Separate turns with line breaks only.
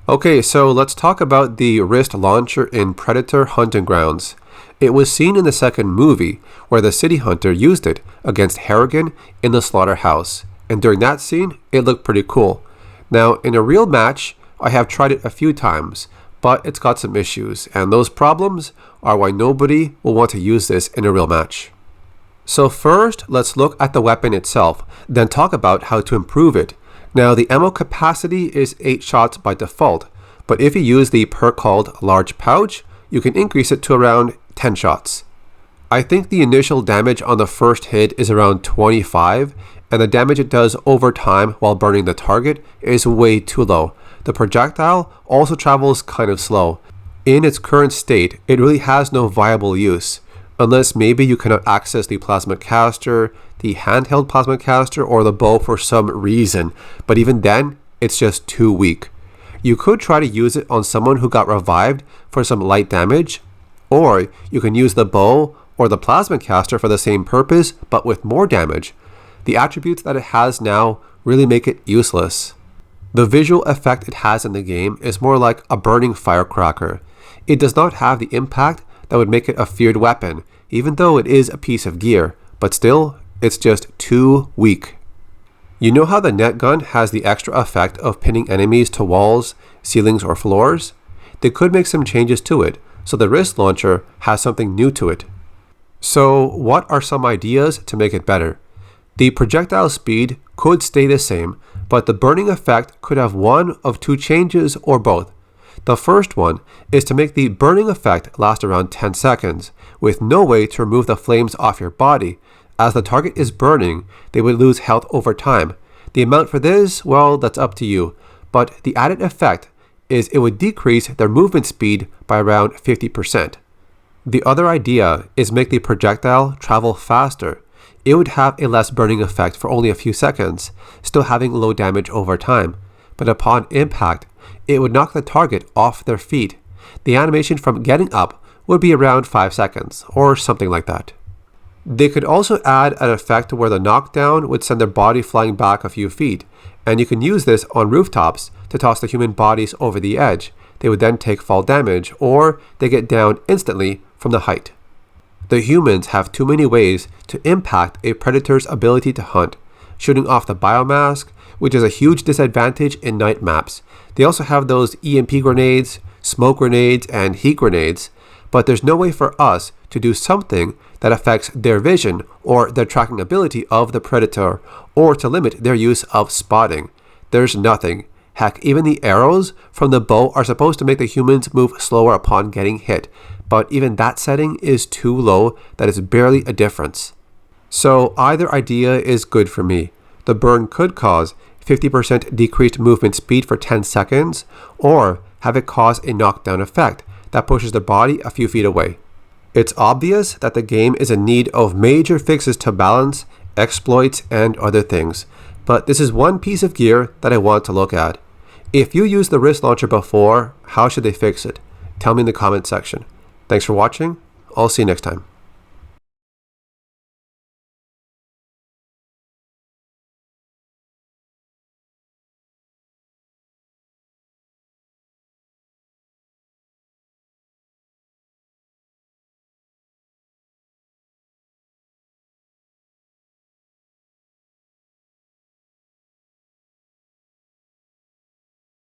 Okay, so let's talk about the wrist launcher in Predator Hunting Grounds. It was seen in the second movie where the city hunter used it against Harrigan in the slaughterhouse, and during that scene, it looked pretty cool. Now, in a real match, I have tried it a few times, but it's got some issues, and those problems are why nobody will want to use this in a real match. So first, let's look at the weapon itself, then talk about how to improve it. Now, the ammo capacity is 8 shots by default, but if you use the perk called Large Pouch, you can increase it to around 10 shots. I think the initial damage on the first hit is around 25, and the damage it does over time while burning the target is way too low. The projectile also travels kind of slow. In its current state, it really has no viable use, unless maybe you cannot access the plasma caster, the handheld plasma caster, or the bow for some reason, but even then, it's just too weak. You could try to use it on someone who got revived for some light damage, or you can use the bow or the plasma caster for the same purpose, but with more damage. The attributes that it has now really make it useless. The visual effect it has in the game is more like a burning firecracker. It does not have the impact that would make it a feared weapon, even though it is a piece of gear, but still, it's just too weak. You know how the net gun has the extra effect of pinning enemies to walls, ceilings, or floors? They could make some changes to it, so the wrist launcher has something new to it. So what are some ideas to make it better? The projectile speed could stay the same, but the burning effect could have one of two changes or both. The first one is to make the burning effect last around 10 seconds, with no way to remove the flames off your body. As the target is burning, they would lose health over time. The amount for this, well, that's up to you, but the added effect is it would decrease their movement speed by around 50%. The other idea is make the projectile travel faster. It would have a less burning effect for only a few seconds, still having low damage over time, but upon impact, it would knock the target off their feet. The animation from getting up would be around 5 seconds, or something like that. They could also add an effect where the knockdown would send their body flying back a few feet, and you can use this on rooftops to toss the human bodies over the edge. They would then take fall damage, or they get down instantly from the height. The humans have too many ways to impact a predator's ability to hunt, shooting off the biomask, which is a huge disadvantage in night maps. They also have those EMP grenades, smoke grenades, and heat grenades, but there's no way for us to do something that affects their vision or their tracking ability of the predator, or to limit their use of spotting. There's nothing. Heck, even the arrows from the bow are supposed to make the humans move slower upon getting hit, but even that setting is too low that it's barely a difference. So either idea is good for me. The burn could cause 50% decreased movement speed for 10 seconds, or have it cause a knockdown effect that pushes the body a few feet away. It's obvious that the game is in need of major fixes to balance, exploits, and other things, but this is one piece of gear that I want to look at. If you used the wrist launcher before, how should they fix it? Tell me in the comment section. Thanks for watching. I'll see you next time.